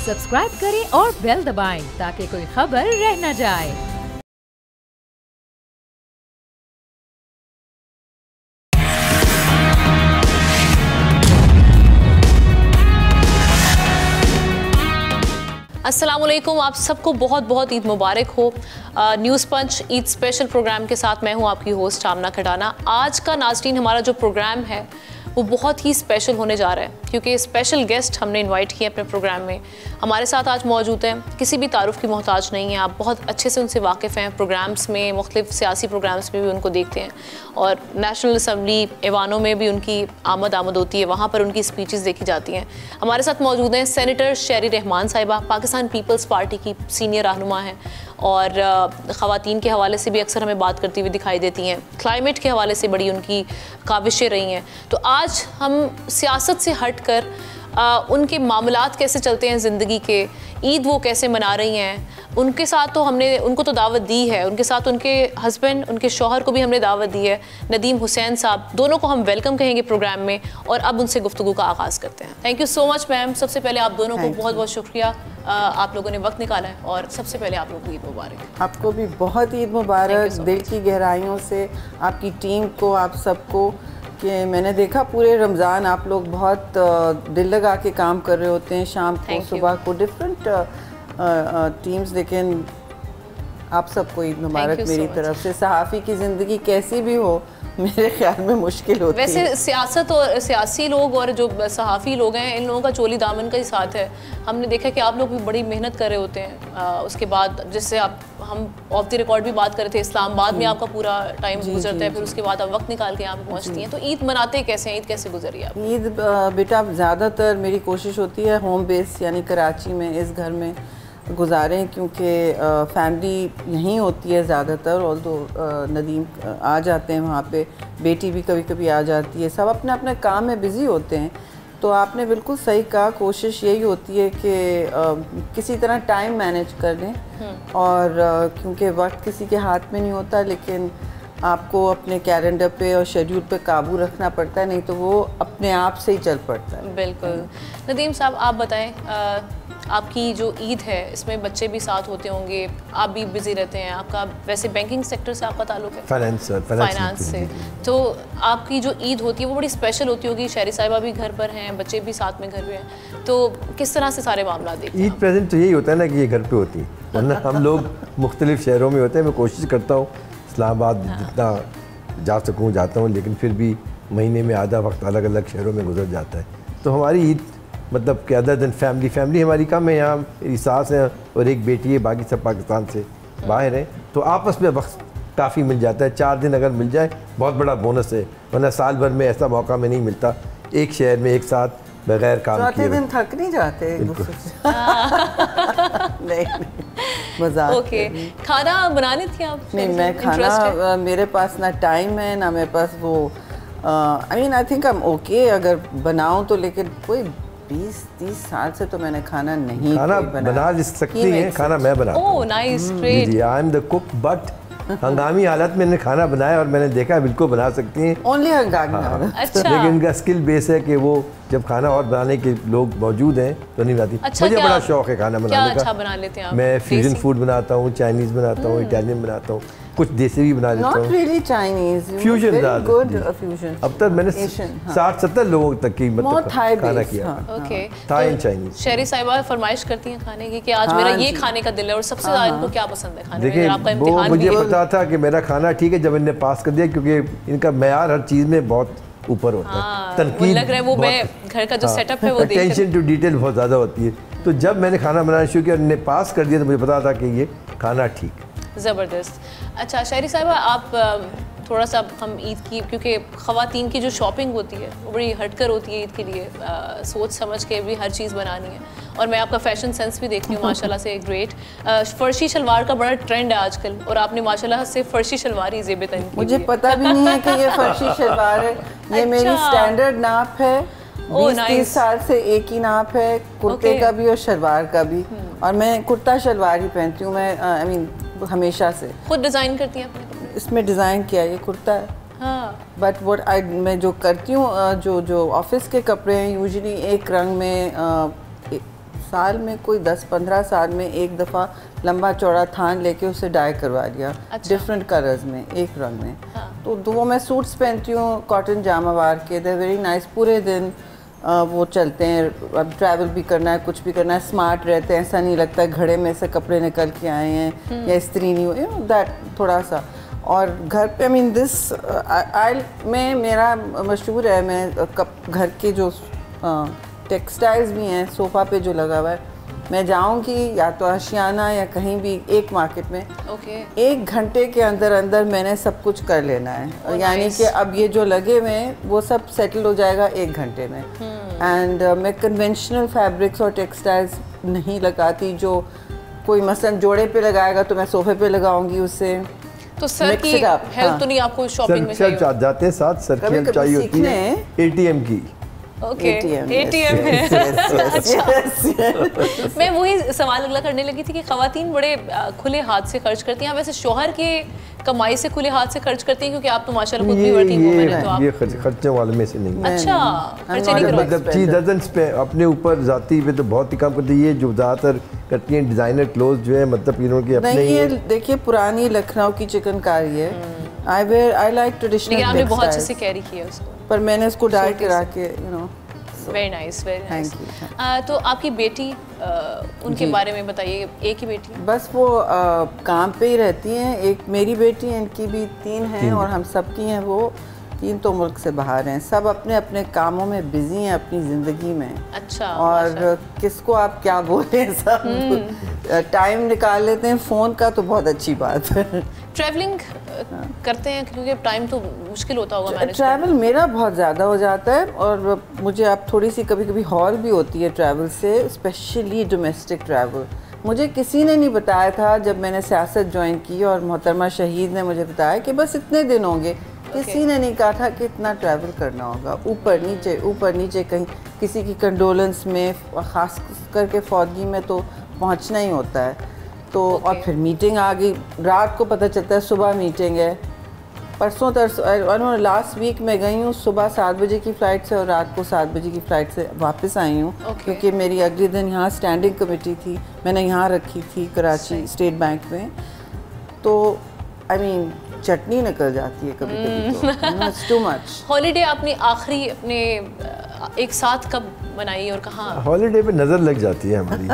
Subscribe करें और bell दबाएं ताकि कोई खबर रह न जाए। अस्सलाम वालेकुम, आप सबको बहुत बहुत ईद मुबारक हो। न्यूज़ पंच ईद स्पेशल प्रोग्राम के साथ मैं हूं आपकी होस्ट आमना खटाना। आज का नाज़रीन हमारा जो प्रोग्राम है वो बहुत ही स्पेशल होने जा रहा है क्योंकि स्पेशल गेस्ट हमने इनवाइट किए अपने प्रोग्राम में। हमारे साथ आज मौजूद हैं, किसी भी तारुफ की मोहताज नहीं है, आप बहुत अच्छे से उनसे वाकिफ़ हैं। प्रोग्राम्स में, मुख्तलिफ सियासी प्रोग्राम्स में भी उनको देखते हैं और नेशनल असम्बली ऐवानों में भी उनकी आमद होती है, वहाँ पर उनकी स्पीचेस देखी जाती हैं। हमारे साथ मौजूद हैं सेनेटर शेरी रहमान साहिबा, पाकिस्तान पीपल्स पार्टी की सीनियर रहनुमा हैं और ख़वातीन के हवाले से भी अक्सर हमें बात करती हुई दिखाई देती हैं। क्लाइमेट के हवाले से बड़ी उनकी काविशें रही हैं। तो आज हम सियासत से हट कर उनके मामलात कैसे चलते हैं ज़िंदगी के, ईद वो कैसे मना रही हैं, उनके साथ तो हमने उनको तो दावत दी है, उनके साथ उनके हस्बैंड, उनके शौहर को भी हमने दावत दी है, नदीम हुसैन साहब, दोनों को हम वेलकम कहेंगे प्रोग्राम में और अब उनसे गुफ्तगू का आगाज़ करते हैं। Thank you so much ma'am. सबसे पहले आप दोनों को बहुत बहुत शुक्रिया, आप लोगों ने वक्त निकाला है और सबसे पहले आप लोगों को ईद मुबारक। आपको भी बहुत ईद मुबारक, दिल की गहराइयों से आपकी टीम को, आप सबको। कि मैंने देखा पूरे रमज़ान आप लोग बहुत दिल लगा के काम कर रहे होते हैं, शाम को सुबह को डिफरेंट टीम्स, लेकिन आप सबको ईद मुबारक मेरी तरफ से। सहाफ़ी की ज़िंदगी कैसी भी हो मेरे ख्याल में मुश्किल होती है। वैसे सियासत और सियासी लोग और जो सहाफ़ी लोग हैं, इन लोगों का चोली दामन का ही साथ है। हमने देखा कि आप लोग भी बड़ी मेहनत कर रहे होते हैं। उसके बाद जैसे हम ऑफ द रिकॉर्ड भी बात कर रहे थे, इस्लामाबाद में आपका पूरा टाइम गुजरता है, फिर उसके बाद आप वक्त निकाल के यहाँ पे पहुँचती हैं। तो ईद मनाते कैसे हैं, ईद कैसे गुजरी आप? ईद बेटा ज़्यादातर मेरी कोशिश होती है होम बेस यानी कराची में, इस घर में गुजारें क्योंकि फैमिली यहीं होती है ज़्यादातर। और तो नदीम आ जाते हैं वहाँ पे, बेटी भी कभी कभी आ जाती है, सब अपने अपने काम में बिज़ी होते हैं। तो आपने बिल्कुल सही कहा, कोशिश यही होती है कि किसी तरह टाइम मैनेज कर लें और क्योंकि वक्त किसी के हाथ में नहीं होता, लेकिन आपको अपने कैलेंडर पे और शेड्यूल पे काबू रखना पड़ता है, नहीं तो वो अपने आप से ही चल पड़ता है। बिल्कुल। नदीम साहब आप बताएं, आपकी जो ईद है इसमें बच्चे भी साथ होते होंगे, आप भी बिजी रहते हैं, आपका वैसे बैंकिंग सेक्टर से आपका ताल्लुक है? फाइनेंस से। तो आपकी जो ईद होती है वो बड़ी स्पेशल होती होगी, शेरी साहिबा भी घर पर हैं, बच्चे भी साथ में घर पे हैं, तो किस तरह से सारे मामला देखते हैं? ईद प्रेजेंट तो यही होता है ना कि ये घर पे होती है, वरना हम लोग मुख्तलिफ शहरों में होते हैं। मैं कोशिश करता हूँ इस्लामाबाद जितना जा सकूँ जाता हूँ, लेकिन फिर भी महीने में आधा वक्त अलग अलग शहरों में गुजर जाता है। तो हमारी ईद मतलब कि अदर दिन फैमिली हमारी कम है। यहाँ मेरी सास है और एक बेटी है, बाकी सब पाकिस्तान से बाहर हैं, तो आपस में वक्त काफ़ी मिल जाता है। 4 दिन अगर मिल जाए बहुत बड़ा बोनस है, वरना साल भर में ऐसा मौका में नहीं मिलता एक शहर में एक साथ बगैर काम किए। चौथे दिन थक नहीं जाते एक दूसरे से? नहीं, मजाक। ओके, खाना बनानी थी आप? नहीं, मैं खाना मेरे पास ना टाइम है ना मेरे पास वो I think I am okay अगर बनाऊं तो, लेकिन कोई 20-30 साल से तो मैंने खाना नहीं बना सकती हैं। खाना मैं बनाता हूं। Oh nice, great. I am the cook, but हंगामी हालत में मैंने खाना बनाया और मैंने देखा बिल्कुल बना सकती हैं। ओनली हंगामी हालत। अच्छा। लेकिन इनका स्किल बेस है कि वो जब खाना और बनाने के लोग मौजूद हैं तो नहीं बनाती। मुझे बड़ा शौक है खाना बनाने का। अच्छा बना लेते हैं आप? मैं फ्यूजन फूड बनाता हूँ, चाइनीज़ बनाता हूँ, इटालियन बनाता हूँ, कुछ देसी भी बना लेता हूँ। Not really Chinese, fusion fusion. अब तक मैंने 60-70 लोगों तक की मतलब खाना किया। Okay, Thai and Chinese. शेरी साहिबा फरमाइश करती हैं खाने की कि आज मेरा ये खाने का दिल है, और सबसे ज़्यादा इनको क्या पसंद है खाने में? देखिए, आपका इम्तिहान मुझे पता था कि मेरा खाना ठीक है जब इन्होंने पास कर दिया, क्योंकि इनका मेयार हर चीज़ में बहुत ऊपर होता है। तनकीद लग रहा है वो, मैं घर का जो सेटअप है वो देख, अटेंशन टू डिटेल बहुत ज़्यादा होती है। तो जब मैंने खाना बनाना शुरू किया, उन्होंने पास कर दिया, तो मुझे पता था कि ये खाना ठीक। ज़बरदस्त। अच्छा शेरी साहिबा, आप थोड़ा सा हम ईद की, क्योंकि ख़वातीन की जो शॉपिंग होती है वो बड़ी हटकर होती है ईद के लिए, सोच समझ के भी हर चीज़ बनानी है, और मैं आपका फ़ैशन सेंस भी देखती हूँ माशाल्लाह से ग्रेट। फ़र्शी शलवार का बड़ा ट्रेंड है आजकल, और आपने माशाल्लाह से फ़र्शी शलवार ही ज़ेब-ए-तन की। मुझे पता भी नहीं है कि ये फ़र्शी शलवार है, ये मेरी स्टैंडर्ड नाप है। 20-30 साल से एक ही नाप है, कुर्ते का भी और शलवार का भी, और मैं कुर्ता शलवार ही पहनती हूँ। मैं आई मीन हमेशा से। खुद डिज़ाइन करती हैं आपने? इसमें डिज़ाइन किया, ये कुर्ता है। हाँ। बट मैं जो करती हूँ, जो ऑफिस के कपड़े हैं यूजुअली एक रंग में साल में कोई 10-15 साल में एक दफ़ा लंबा चौड़ा थान लेके उसे डाई करवा लिया। अच्छा। डिफरेंट कलर्स में, एक रंग में। तो वो मैं सूट्स पहनती हूँ कॉटन जामावार के, दे वेरी नाइस। पूरे दिन वो चलते हैं। अब ट्रैवल भी करना है, कुछ भी करना है, स्मार्ट रहते हैं, ऐसा नहीं लगता है घड़े में से कपड़े निकल के आए हैं या इस्त्री नहीं हुई, दैट थोड़ा सा। और घर पे आई मीन दिस आई में मेरा मशहूर है, मैं घर के जो टेक्सटाइल्स भी हैं, सोफ़ा पे जो लगा हुआ है, मैं जाऊंगी या तो आशियाना या कहीं भी एक मार्केट में, एक घंटे के अंदर अंदर मैंने सब कुछ कर लेना है। यानी कि अब ये जो लगे हुए हैं वो सब सेटल हो जाएगा एक घंटे में। एंड मैं कन्वेंशनल फैब्रिक्स और टेक्सटाइल्स नहीं लगाती, जो कोई मसलन जोड़े पे लगाएगा तो मैं सोफे पे लगाऊंगी उससे। तो सर की हेल्प तो नहीं आपको शॉपिंग में चाहिए? जाते हैं साथ सर की हेल्प चाहिए होती है, एटीएम की। ओके, एटीएम है। मैं वही सवाल अगला करने लगी थी कि ख़वातीन बड़े खुले हाथ से खर्च करती हैं, वैसे शौहर के कमाई से खुले हाथ से खर्च करती हैं, क्योंकि आप तो माशाल्लाह खुद भी वर्किंग वुमन है, तो आप ये खर्चने वाले में से नहीं। अच्छा, खर्चे नहीं करवाती? मतलब चीज डजंस पे अपने ऊपर जाती पे तो बहुत ही कम करती है। जो ज़्यादातर करती हैं डिज़ाइनर क्लोथ जो है, मतलब इन्होंने अपने नहीं, ये देखिए पुरानी लखनऊ की चिकनकारी है। I like traditional. लेकिन आपने बहुत अच्छे से कैरी किया उसको, पर मैंने उसको डाई करा के वेरी नाइस, वेरी नाइस। तो आपकी बेटी, उनके बारे में बताइए। एक ही बेटी? बस वो काम पे ही रहती हैं। एक मेरी बेटी है, इनकी भी 3 हैं और हम सब की हैं। वो 3 तो मुल्क से बाहर हैं, सब अपने अपने कामों में बिजी हैं अपनी ज़िंदगी में। अच्छा। और किसको आप क्या बोलें, सब टाइम निकाल लेते हैं फ़ोन का, तो बहुत अच्छी बात है। ट्रैवलिंग करते हैं क्योंकि टाइम तो मुश्किल होता होगा मैनेज। ट्रैवल मेरा बहुत ज़्यादा हो जाता है और मुझे अब थोड़ी सी कभी कभी हॉल भी होती है ट्रैवल से, स्पेशली डोमेस्टिक ट्रैवल। मुझे किसी ने नहीं बताया था जब मैंने सियासत ज्वाइन की, और मोहतरमा शहीद ने मुझे बताया कि बस इतने दिन होंगे। किसी ने नहीं कहा था कि इतना ट्रैवल करना होगा, ऊपर नीचे कहीं किसी की कंडोलेंस में, ख़ास करके फौतगी में तो पहुंचना ही होता है। तो और फिर मीटिंग आ गई, रात को पता चलता है सुबह मीटिंग है। परसों लास्ट वीक मैं गई हूँ सुबह 7 बजे की फ़्लाइट से और रात को 7 बजे की फ़्लाइट से वापस आई हूँ। क्योंकि मेरी अगले दिन यहाँ स्टैंडिंग कमेटी थी, मैंने यहाँ रखी थी कराची स्टेट बैंक में। तो आई मीन चटनी निकल जाती है कभी कभी, तो इट्स टू मच। हॉलीडे आपने आखिरी अपने एक साथ कब मनाई और कहाँ? हॉलीडे पे नज़र लग जाती है हमारी।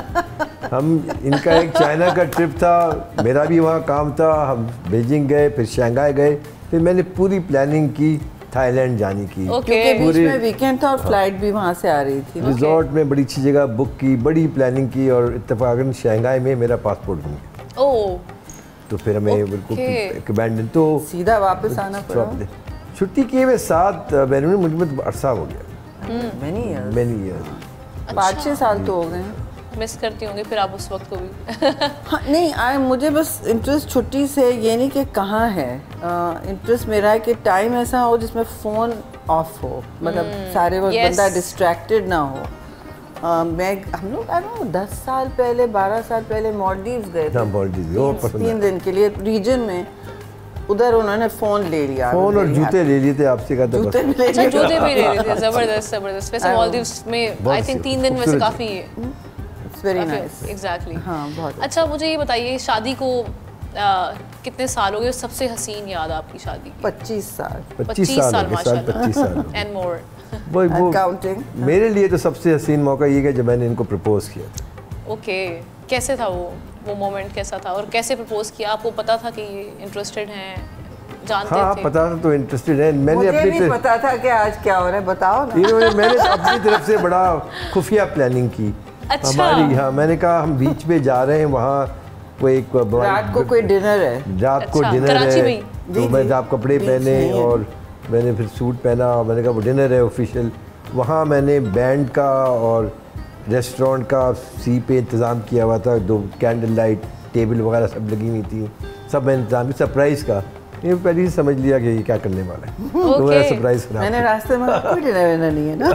हम इनका एक चाइना का ट्रिप था, मेरा भी वहाँ काम था, हम बीजिंग गए, फिर शंघाई गए, फिर मैंने पूरी प्लानिंग की थाईलैंड जाने की। क्योंकि बीच में वीकेंड था और फ्लाइट भी वहाँ से आ रही थी। रिजॉर्ट में बड़ी अच्छी जगह बुक की, बड़ी प्लानिंग की, और इत्तेफाकन शंघाई में मेरा पासपोर्ट बन गया। ओह, तो फिर हमें बिल्कुल तो सीधा वापस आना पड़ा। छुट्टी किए हुए 7 महीने, मुझ में अरसा हो गया, मैनी अच्छा। 5-6 साल तो हो गए। मिस करती होंगी फिर आप उस वक्त को भी? हाँ, नहीं, मुझे बस इंटरेस्ट छुट्टी से ये नहीं कि कहाँ है, इंटरेस्ट मेरा है कि टाइम ऐसा हो जिसमें फ़ोन ऑफ हो, मतलब सारे वक्त बंदा डिस्ट्रैक्टेड ना हो। हम लोग 10 साल पहले 12 साल पहले मालदीव्स गए थे 3 दिन के लिए रीजन में। उधर उन्होंने फ़ोन ले लिया, फ़ोन और जूते ले लिए थे आपसे, कहा था जूते भी ले लिए थे। ज़बरदस्त। वैसे मालदीव्स में आई थिंक 3 दिन वैसे काफ़ी वेरी नाइस। एग्जैक्टली। हाँ, बहुत अच्छा। मुझे ये बताइए, शादी को कितने साल हो गए? सबसे हसीन याद आपकी शादी की? 25 साल। 25 साल माशाल्लाह। And more. वो मेरे लिए तो सबसे हसीन मौका ये कि जब मैंने इनको प्रपोज किया था। ओके, कैसे था वो मोमेंट कैसा था और कैसे प्रपोज किया? आपको पता था कि इंटरेस्टेड हैं, जानते हाँ, थे? पता था तो इंटरेस्टेड है। मैंने मुझे भी पता था कि आज क्या हो रहा है, बताओ ना। मैंने अपनी तरफ से बड़ा खुफिया प्लानिंग की। अच्छा। हमारी, हाँ, मैंने कहा हम बीच पे जा रहे हैं, वहाँ वो एक रात को कोई डिनर है, रात को डिनर है, तो मैंने आप कपड़े पहने और मैंने फिर सूट पहना और मैंने कहा वो डिनर है ऑफिशियल। वहाँ मैंने बैंड का और रेस्टोरेंट का सी पे इंतज़ाम किया हुआ था, 2 कैंडल लाइट टेबल वगैरह सब लगी हुई थी, सब मैंने इंतज़ाम किया सरप्राइज़ का। ये पहले ही समझ लिया कि ये क्या करने वाला है, तो मेरा सरप्राइज खराब। मैंने रास्ते में कोई डिनर नहीं है ना।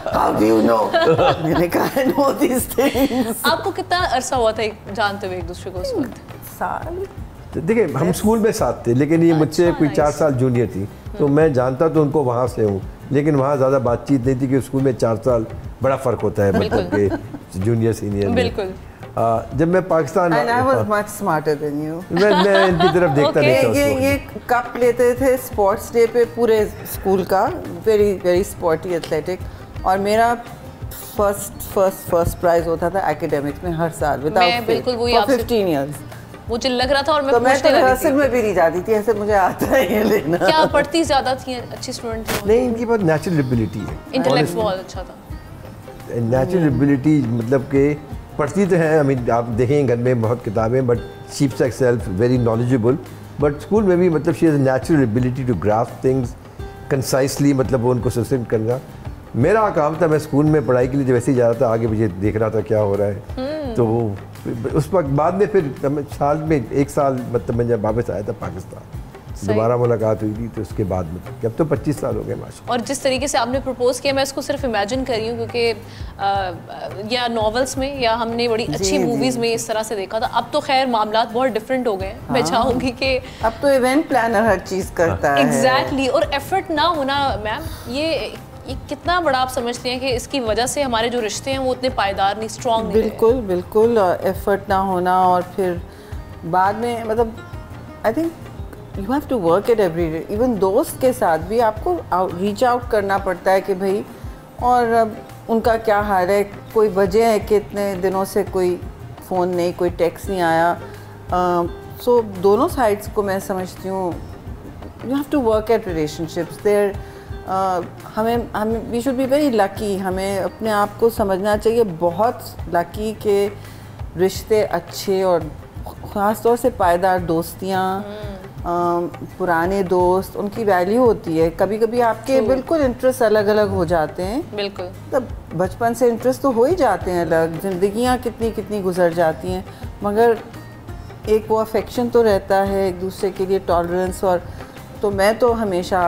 How do you know? मैंने कहा know these things। आपको कितना अरसा हुआ था जानते हुए एक दूसरे को उस वक्त? साल। देखिए हम स्कूल में साथ थे, लेकिन ये मुझसे कोई 4 साल जूनियर थी, तो मैं जानता तो उनको वहाँ से हूँ, लेकिन वहाँ ज़्यादा बातचीत नहीं थी कि स्कूल में 4 साल बड़ा फ़र्क होता है मतलब कि जूनियर सीनियर में। बिल्कुल। जब मैं Pakistan And I was much smarter than you. मैं इनकी तरफ देखता नहीं था। ये कप लेते थे स्पोर्ट्स डे पे पूरे स्कूल का, वेरी वेरी स्पोर्टी एथलेटिक, और मेरा फर्स्ट प्राइज होता था एकेडमिक्स में हर साल मैं बिल्कुल वही विदाउट आपसे 15 इयर्स। मुझे लग रहा था और मैं तो मैं पूछने तो लगी रिहर्सल थी। में भी नहीं जाती थी, ऐसे मुझे आता है ये लेना। क्या पढ़ती ज़्यादा थी, अच्छी स्टूडेंट थी? नहीं, इनकी बहुत नेचुरल एबिलिटी है, इंटेलेक्ट बहुत अच्छा था। नेचुरल एबिलिटी मतलब कि पढ़ती तो है, आप देखेंगे घर में बहुत किताबें, बट शीप्स herself very knowledgeable, but school में भी मतलब she has natural ability to grasp things concisely, मतलब वो उनको सस्टेन करना। मेरा काम था, मैं स्कूल में पढ़ाई के लिए जब वैसे ही जा रहा था, आगे मुझे देख रहा था क्या हो रहा है। तो उस वक्त बाद में फिर साल में 1 साल मतलब मैं जब वापस आया था पाकिस्तान, दोबारा मुलाकात हुई थी, तो उसके बाद में अब तो 25 साल हो गए माशाल्लाह। और जिस तरीके से आपने प्रपोज किया, मैं इसको सिर्फ इमेजिन कर रही हूँ, क्योंकि या नॉवेल्स में या हमने बड़ी अच्छी मूवीज़ में इस तरह से देखा था। अब तो खैर मामलात बहुत डिफरेंट हो गए हैं। मैं चाहूँगी कि अब तो इवेंट प्लानर हर चीज़ करता है। एग्जैक्टली, और एफर्ट ना होना मैम, ये कितना बड़ा आप समझते हैं कि इसकी वजह से हमारे जो रिश्ते हैं वो उतने पायदार नहीं, स्ट्रॉन्ग नहीं रहे? बिल्कुल बिल्कुल, एफर्ट ना होना, और फिर बाद में मतलब I think you have to work it every day. Even दोस्त के साथ भी आपको रीच आउट करना पड़ता है कि भाई, और अब उनका क्या हाल है, कोई वजह है कि इतने दिनों से कोई फ़ोन नहीं, कोई टेक्स्ट नहीं आया। सो दोनों साइड्स को मैं समझती हूँ, you have to work at relationships there. हमें we should be very lucky, हमें अपने आप को समझना चाहिए बहुत लकी के रिश्ते अच्छे और ख़ास तौर से पायदार दोस्तियाँ, पुराने दोस्त, उनकी वैल्यू होती है। कभी कभी आपके बिल्कुल इंटरेस्ट अलग अलग हो जाते हैं, बिल्कुल, तब बचपन से इंटरेस्ट तो हो ही जाते हैं अलग, ज़िंदगियाँ कितनी कितनी गुजर जाती हैं, मगर एक वो अफेक्शन तो रहता है एक दूसरे के लिए, टॉलरेंस। और तो मैं तो हमेशा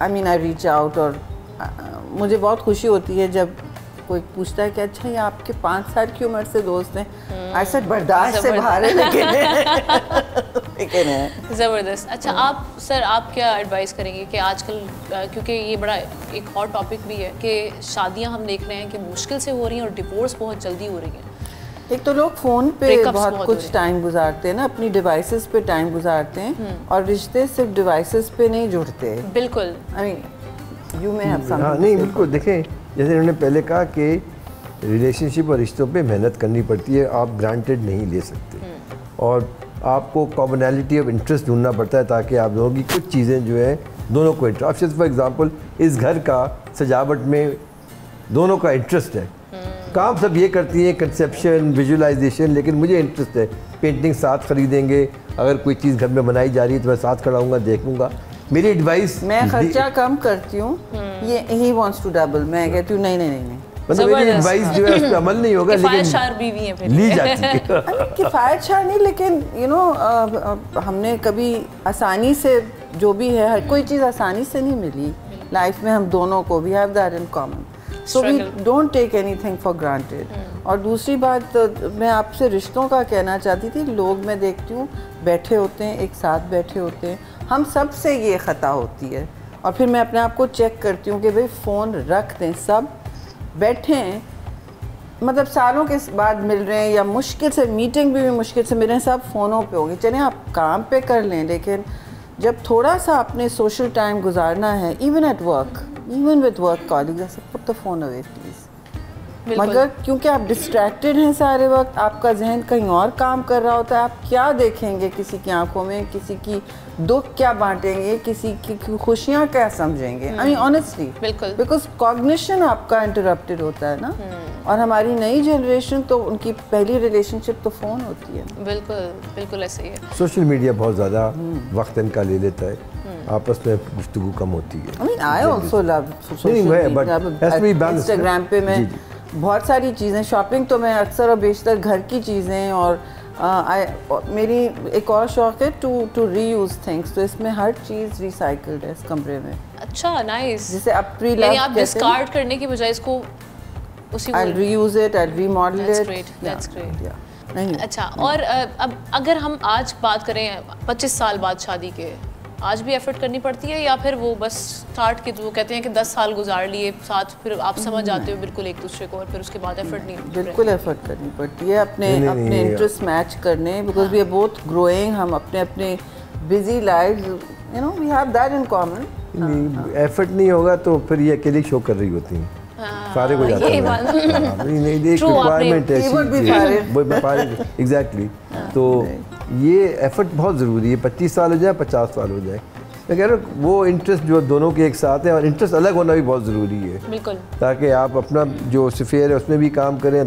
आई रीच आउट, और मुझे बहुत खुशी होती है जब कोई पूछता है कि अच्छा ये आपके 5 साल की उम्र से दोस्त हैं। ऐसा बर्दाश्त से बाहर है, लेकिन है ज़बरदस्त। अच्छा आप सर, आप क्या एडवाइस करेंगे कि आजकल क्योंकि ये बड़ा एक हॉट टॉपिक भी है कि शादियां हम देख रहे हैं कि मुश्किल से हो रही हैं और डिवोर्स बहुत जल्दी हो रही हैं। एक तो लोग फ़ोन पे बहुत कुछ टाइम गुजारते हैं ना, अपनी डिवाइसेस पे टाइम गुजारते हैं, और रिश्ते सिर्फ डिवाइसेस पे नहीं जुड़ते। बिल्कुल, I mean you may have something. नहीं बिल्कुल, देखें जैसे उन्होंने पहले कहा कि रिलेशनशिप और रिश्तों पे मेहनत करनी पड़ती है, आप ग्रांटेड नहीं ले सकते, और आपको कॉमनैलिटी ऑफ इंटरेस्ट ढूंढना पड़ता है ताकि आप लोगों की कुछ चीज़ें जो है दोनों को इंटरेस्ट। फॉर एग्जांपल इस घर का सजावट में दोनों का इंटरेस्ट है, काम सब ये करती हैं कंसेप्शन विजुअलाइजेशन, लेकिन मुझे इंटरेस्ट है पेंटिंग साथ खरीदेंगे, अगर कोई चीज़ घर में बनाई जा रही है तो मैं साथ खड़ा हूँगा, देखूँगा। मेरी एडवाइस, मैं खर्चा कम करती हूँ, ये ही वांट्स टू डबल, मैं कहती हूँ नहीं नहीं नहीं नहीं, मतलब मेरी एडवाइस जो है उस पर अमल नहीं होगा, किफ़ायतशार बीवी है फिर ली जाती है। किफ़ायतशार नहीं, लेकिन यू नो हमने कभी आसानी से, जो भी है हर कोई चीज़ आसानी से नहीं मिली लाइफ में, हम दोनों को we have that in common, so we don't take anything for granted. और दूसरी बात मैं आपसे रिश्तों का कहना चाहती थी, लोग मैं देखती हूँ बैठे होते हैं, एक साथ बैठे होते हैं, हम सब से ये ख़ता होती है, और फिर मैं अपने आप को चेक करती हूँ कि भाई फ़ोन रख दें, सब बैठे हैं, मतलब सालों के बाद मिल रहे हैं, या मुश्किल से मीटिंग भी मुश्किल से मिल रहे हैं, सब फ़ोनों पे होंगे, चलें आप काम पे कर लें, लेकिन जब थोड़ा सा अपने सोशल टाइम गुजारना है, even at work, even with work colleagues, put the phone away please. मगर क्योंकि आप डिस्ट्रैक्टेड हैं सारे वक्त, आपका जहन कहीं और काम कर रहा होता है, आप क्या देखेंगे किसी की आंखों में, किसी की दुख क्या बांटेंगे, किसी की खुशियाँ क्या समझेंगे, आई मीन ऑनेस्टली, बिल्कुल, बिकॉज कॉग्निशन आपका इंटरप्टेड होता है ना। और हमारी नई जनरेशन तो उनकी पहली रिलेशनशिप तो फ़ोन होती है। बिल्कुल बिल्कुल ऐसे ही है। सोशल मीडिया बहुत ज़्यादा वक्त इनका ले लेता है, आपस में गुफ्तगू कम होती है। I mean I also love Instagram पे मैं बहुत सारी चीज़ें, शॉपिंग तो मैं अक्सर और बेशतर घर की चीज़ें, और मेरी एक और शौक़ है टू रीयूज़ थिंग्स, तो इसमें हर चीज़ रिसाइकल्ड है इस कमरे में। अच्छा, नाइस। जैसे अब प्री यानी आप डिस्कार्ड करने की बजाय इसको उसी I'll reuse it, I'll remodel it. That's great. नहीं। अच्छा, और अब अगर हम आज बात करें 25 साल बाद शादी के, आज भी एफर्ट करनी पड़ती है, या फिर वो बस स्टार्ट के वो कहते हैं कि 10 साल गुजार लिए साथ, फिर आप समझ जाते हो बिल्कुल एक दूसरे को, और फिर उसके बाद एफर्ट नहीं? बिल्कुल एफर्ट करनी पड़ती है अपने इंटरेस्ट मैच करने, because we are both growing, हम अपने अपने busy life, you know, we have that in common. Effort नहीं होगा तो फिर ये अकेली शो कर रही होती हैं, फारिग हो जाता है। नहीं एक रिक्वायरमेंट है, एग्जैक्टली। तो ये एफर्ट बहुत ज़रूरी है, 25 साल हो जाए 50 साल हो जाए, मैं कह रहा हूँ वो इंटरेस्ट जो दोनों के एक साथ है, और इंटरेस्ट अलग होना भी बहुत ज़रूरी है, बिल्कुल, ताकि आप अपना जो सफ़ेयर है उसमें भी काम करें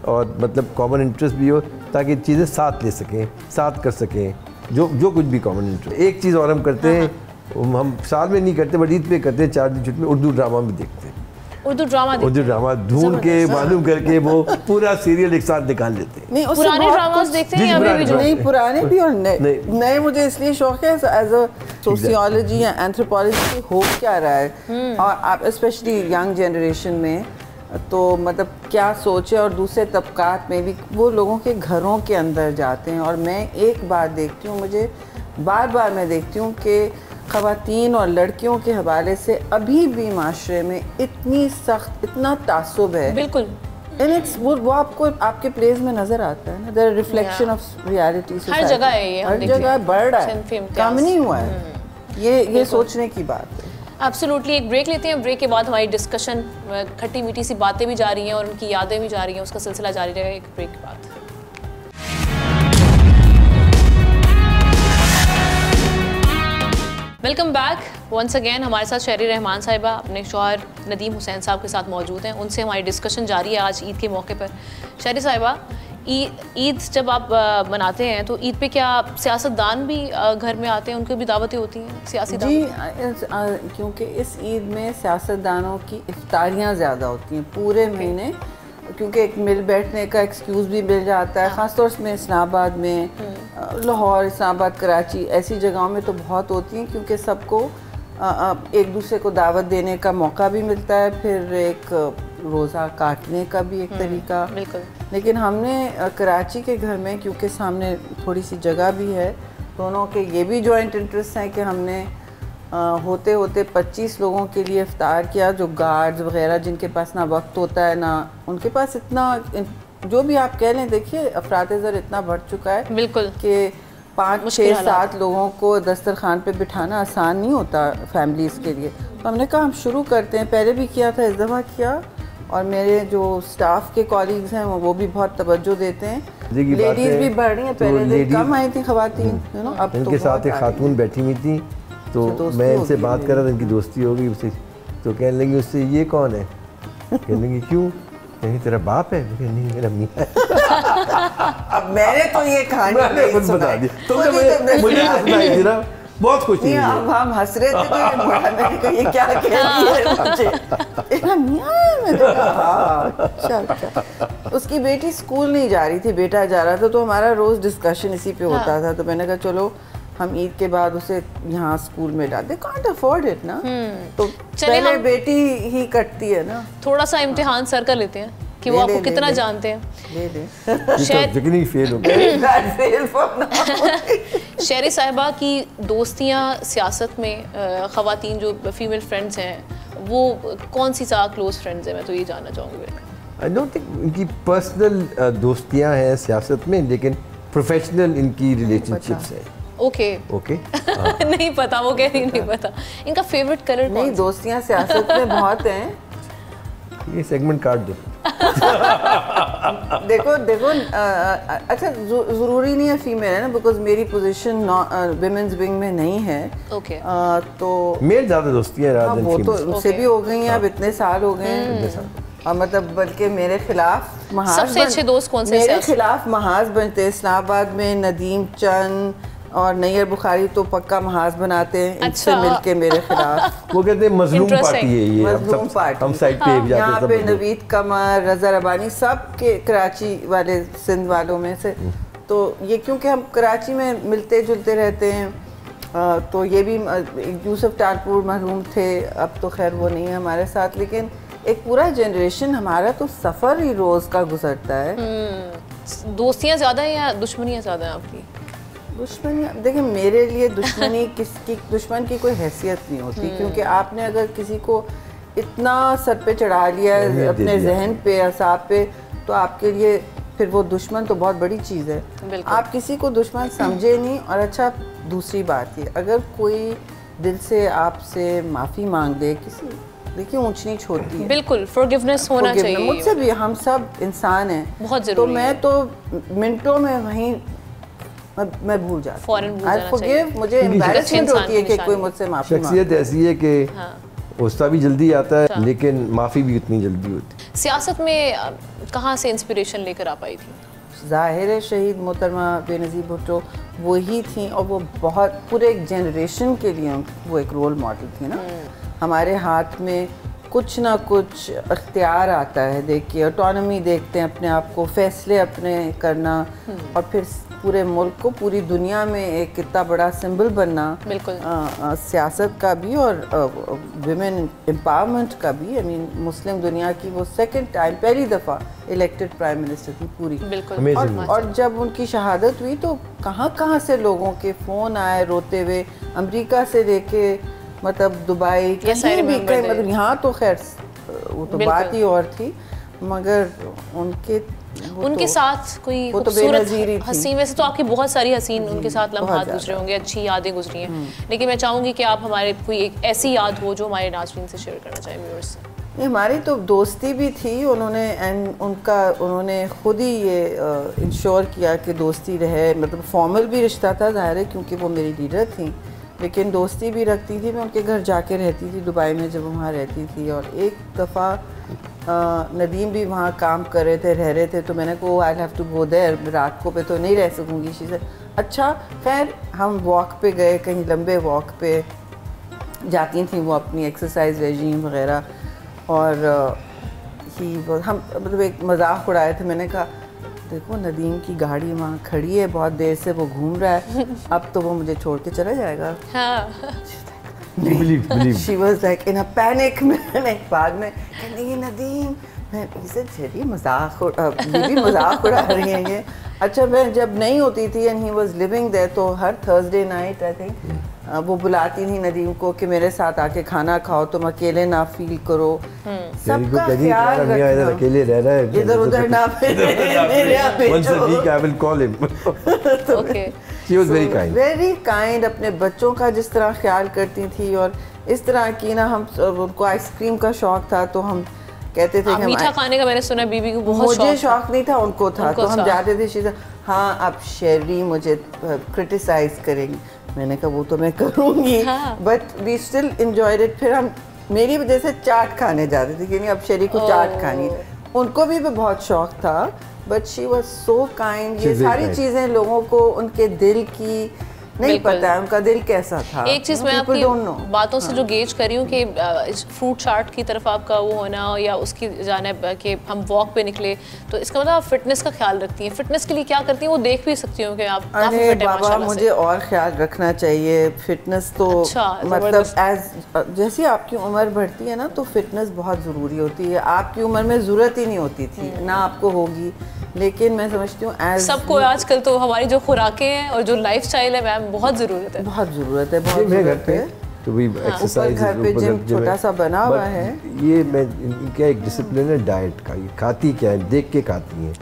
और मतलब कॉमन इंटरेस्ट भी हो, ताकि चीज़ें साथ ले सकें, साथ कर सकें, जो कुछ भी कॉमन इंटरेस्ट। एक चीज़ और हम करते हैं, हम साल में नहीं करते बट ईद पे करते हैं, 4 दिन छुट्टी में उर्दू ड्रामा भी देखते हैं। उर्दू ड्रामा ढूंढ के मालूम करके वो पूरा सीरियल एक साथ निकाल लेते हैं। नहीं, पुराने ड्रामास देखते हैं या अभी भी? नहीं, पुराने भी और नए मुझे इसलिए शौक है, एज अ सोशियोलॉजी या एंथ्रोपोलॉजी हो क्या रहा है, और आप स्पेशली यंग जनरेशन में, तो मतलब क्या सोचे, और दूसरे तबकात में भी वो लोगों के घरों के अंदर जाते हैं। और मैं एक बात देखती हूँ, मुझे बार बार मैं देखती हूँ कि ख़वातीन और लड़कियों के हवाले से अभी भी माशरे में इतनी सख्त, इतना तासुब है, बिल्कुल, एंड इट्स वो आपको आपके प्लेस में नज़र आता है ना, देयर रिफ्लेक्शन ऑफ रियलिटी। हर जगह है ये, हर जगह बढ़ रहा है, कम नहीं हुआ है, ये सोचने की बात है। एब्सोल्युटली। एक ब्रेक लेते हैं, ब्रेक के बाद हमारी डिस्कशन, खट्टी मीठी सी बातें भी जा रही हैं और उनकी यादें भी जा रही हैं, उसका सिलसिला जारी रहेगा एक ब्रेक के बाद। Welcome back once again. हमारे साथ शहरी रहमान साहिबा अपने शौहर नदीम हुसैन साहब के साथ मौजूद हैं, उनसे हमारी डिस्कशन जारी है आज ईद के मौके पर। शहरी साहिबा, ईद जब आप मनाते हैं तो ईद पे क्या सियासतदान भी घर में आते हैं, उनको भी दावतें होती हैं सियासी? जी, क्योंकि इस ईद में सियासतदानों की इफ्तारियाँ ज़्यादा होती हैं पूरे महीने, क्योंकि एक मिल बैठने का एक्सक्यूज़ भी मिल जाता है, ख़ासतौर से इस्लामाबाद में, लाहौर, इस्लामाबाद, कराची, ऐसी जगहों में तो बहुत होती हैं, क्योंकि सबको एक दूसरे को दावत देने का मौका भी मिलता है, फिर एक रोज़ा काटने का भी एक तरीका। बिल्कुल। लेकिन हमने कराची के घर में, क्योंकि सामने थोड़ी सी जगह भी है, दोनों के ये भी जॉइंट इंटरेस्ट हैं कि हमने होते होते 25 लोगों के लिए इफ्तार किया, जो गार्ड्स वगैरह जिनके पास ना वक्त होता है ना उनके पास इतना, जो भी आप कह लें, देखिए अफरात-ए-ज़र इतना बढ़ चुका है, बिल्कुल, कि 5, 6, 7 लोगों को दस्तरखान पे बिठाना आसान नहीं होता फैमिलीज़ के लिए। तो हमने कहा हम शुरू करते हैं, पहले भी किया था, इस दफ़ा किया, और मेरे जो स्टाफ के कॉलीग्स हैं वो भी बहुत तवज्जो देते हैं, लेडीज़ भी बढ़ रही हैं, पहले कम आई थी ख़वातीन, यू नो, अब इनके साथ एक खातून बैठी हुई थी, तो मैं इनसे बात कर रहा था, इनकी दोस्ती हो गई उससे, तो कहने लगी उससे, ये कौन है? कहने लगी क्यों? कहीं तेरा बाप है? नहीं, मेरा मियाँ है। अब मैंने तो ये कहानी नहीं सुनाई, तुमने मुझे सुनाई थी ना, बहुत खुश थी। अब हम हंस रहे थे, तो मैंने कहा ये क्या कह रही है मुझे, मेरा मियाँ है। मैंने कहा अच्छा। उसकी बेटी स्कूल नहीं जा रही थी, बेटा जा रहा था, तो हमारा रोज़ डिस्कशन इसी पे होता था, तो मैंने कहा चलो हम ईद के बाद उसे यहाँ स्कूल में डाल दे, कांट अफोर्ड इट ना, तो पहले बेटी ही कटती है ना। थोड़ा सा इम्तिहान सर कर लेते हैं कि वो आपको कितना जानते हैं। शहरी साहिबा की दोस्तियाँ सियासत में, ख़वातीन जो फीमेल फ्रेंड्स हैं वो कौन सी सा क्लोज फ्रेंड्स हैं, मैं तो ये जानना चाहूँगी। आई डोंट थिंक इनकी पर्सनल दोस्तियाँ हैं सियासत में, लेकिन प्रोफेशनल इनकी रिलेशनशिप्स हैं। ओके नहीं पता, वो कह रही नहीं पता। इनका फेवरेट कलर नहीं, दोस्तियाँ सियासत में बहुत हैं। ये सेगमेंट काट दो। देखो अच्छा, ज़रूरी नहीं है फीमेल है ना, बिकॉज मेरी पोजीशन विमेंस विंग में नहीं है। ओके। तो मेल ज़्यादा दोस्तियाँ हाँ, वो तो उनसे भी हो गई हैं, अब इतने साल हो गए हैं, और मतलब बल्कि मेरे खिलाफ महाज, सबसे अच्छे दोस्त कौन से? मेरे खिलाफ महाज बनते हैं इस्लामाबाद में, नदीम चंद और नैयर बुखारी तो पक्का महाज बनाते हैं, इनसे मिलके मेरे खिलाफ। वो कहते हैं मजलूम पार्टी है ये, मजलूम पार्टी। हम साइड पे जाते हैं, यहाँ पे नवीद कमर, रजा रबानी, सब के कराची वाले, सिंध वालों में से, तो ये क्योंकि हम कराची में मिलते जुलते रहते हैं, तो ये भी यूसुफ टारपुर मरहूम थे, अब तो खैर वो नहीं है हमारे साथ, लेकिन एक पूरा जनरेशन हमारा तो सफ़र ही रोज़ का गुजरता है। दोस्तियाँ ज़्यादा हैं या दुश्मनियाँ ज़्यादा हैं आपकी? दुश्मनी, देखिए मेरे लिए दुश्मनी किसकी, दुश्मन की कोई हैसियत नहीं होती, क्योंकि आपने अगर किसी को इतना सर पे चढ़ा लिया है अपने जहन पे, असाब पे, तो आपके लिए फिर वो दुश्मन तो बहुत बड़ी चीज़ है। आप किसी को दुश्मन समझे नहीं। और अच्छा, दूसरी बात ये, अगर कोई दिल से आपसे माफ़ी मांग दे किसी, देखिए ऊंच नीच होती है, बिल्कुल फॉरगिवनेस होना चाहिए। मुझसे भी, हम सब इंसान हैं, बहुत तो जरूरी मैं तो मिनटों में वहीं मैं भूल जाती फौरन भूल जाना चाहिए। मुझे एम्बैरेसमेंट होती है कि कोई मुझसे माफ़ी मांगे। शख्सियत ऐसी है कि गुस्सा भी जल्दी आता है, लेकिन माफ़ी भी उतनी जल्दी होती है। सियासत में कहाँ से इंस्पिरेशन लेकर आ पाई थी? ज़ाहिर है शहीद मोहतरमा बेनज़ीर भुट्टो वही थी, और वो बहुत पूरे एक जनरेशन के लिए वो एक रोल मॉडल थी ना। हमारे हाथ में कुछ ना कुछ अख्तियार आता है, देखिए ऑटोनॉमी देखते हैं अपने आप को, फैसले अपने करना, और फिर पूरे मुल्क को, पूरी दुनिया में एक कितना बड़ा सिंबल बनना। बिल्कुल सियासत का भी और विमेन एम्पावरमेंट का भी। आई मीन मुस्लिम दुनिया की वो सेकंड टाइम, पहली दफ़ा इलेक्टेड प्राइम मिनिस्टर थी पूरी। बिल्कुल। और जब उनकी शहादत हुई तो कहाँ कहाँ से लोगों के फ़ोन आए रोते हुए, अमेरिका से लेके मतलब दुबई, कहीं भी, मतलब यहाँ तो खैर वो तो बात ही और थी, मगर उनके साथ कोई खूबसूरत हसीन, वैसे तो आपकी बहुत सारी हसीन उनके साथ लम्हात गुजरे होंगे, अच्छी यादें गुजरी हैं, लेकिन मैं चाहूँगी कि आप हमारे कोई एक ऐसी याद हो जो हमारे नाज़रीन से शेयर करना चाहें, व्यूअर्स से। हमारी तो दोस्ती भी थी, उन्होंने खुद ही ये इंश्योर किया कि दोस्ती रहे, मतलब फॉर्मल भी रिश्ता था ज़ाहिर है, क्योंकि वो मेरी लीडर थी, लेकिन दोस्ती भी रखती थी। मैं उनके घर जाके रहती थी दुबई में जब वहाँ रहती थी, और एक दफ़ा नदीम भी वहाँ काम कर रहे थे, रह रहे थे, तो मैंने कहा I have to go there, रात को पे तो नहीं रह सकूँगी। शी से अच्छा, खैर हम वॉक पे गए, कहीं लंबे वॉक पे जाती थी वो अपनी एक्सरसाइज रेजीम वगैरह, और हम मतलब एक मजाक उड़ाए थे। मैंने कहा देखो नदीम की गाड़ी वहाँ खड़ी है, बहुत देर से वो घूम रहा है, अब तो वो मुझे छोड़ के चला जाएगा। She was like in a panic। मैंने बाद में कहने नदीम, मैं इसे चलिए मजाक उड़ा रही हैं ये। अच्छा, मैं जब नहीं होती थी and he was living there, तो हर थर्सडे नाइट आई थिंक वो बुलाती थी नदीम को कि मेरे साथ आके खाना खाओ, तुम अकेले ना फील करो, सबका ख्याल रखना, अकेले रह रहा है, इधर उधर ना वेरी काइंड, अपने बच्चों का जिस तरह ख्याल करती थी। और इस तरह की ना, हम उनको आइसक्रीम का शौक था, तो हम कहते थे कि मीठा खाने का, मैंने सुना बीबी को बहुत मुझे शौक नहीं था, उनको था, तो हम जाते थे शीशा, हाँ अब शेरी मुझे क्रिटिसाइज करेंगी, मैंने कहा वो तो मैं करूँगी, but we still enjoyed it. फिर हम मेरी वजह से चाट खाने जाते थे कि नहीं अब शेरी को चाट खानी, उनको भी बहुत शौक था, but she was so kind. ये सारी चीज़ें लोगों को उनके दिल की नहीं पता है, उनका दिल कैसा था। एक चीज़ मैं आपकी बातों से जो गेज कर रही हूँ कि फ्रूट चाट की तरफ आपका वो होना, या उसकी जानिब कि हम वॉक पे निकले, तो इसका मतलब आप फिटनेस का ख्याल रखती हैं। फिटनेस के लिए क्या करती हैं वो देख भी सकती हूँ कि आप काफी फिट हैं बाबा, मुझे और ख्याल रखना चाहिए। फिटनेस तो मतलब एज जैसी आपकी उम्र बढ़ती है ना, तो फिटनेस बहुत ज़रूरी होती है। आपकी उम्र में ज़रूरत ही नहीं होती थी ना, आपको होगी, लेकिन मैं समझती हूँ एज सबको आजकल तो हमारी जो खुराकें हैं और जो लाइफस्टाइल है मैम, बहुत ज़रूरत है, बहुत ज़रूरत है, बहुत ज़रूरत है। तो भी एक्सरसाइज घर पे जिम छोटा सा बना हुआ है। ये मैं क्या एक डिसिप्लिन है डाइट का, ये खाती क्या है, देख के खाती हैं,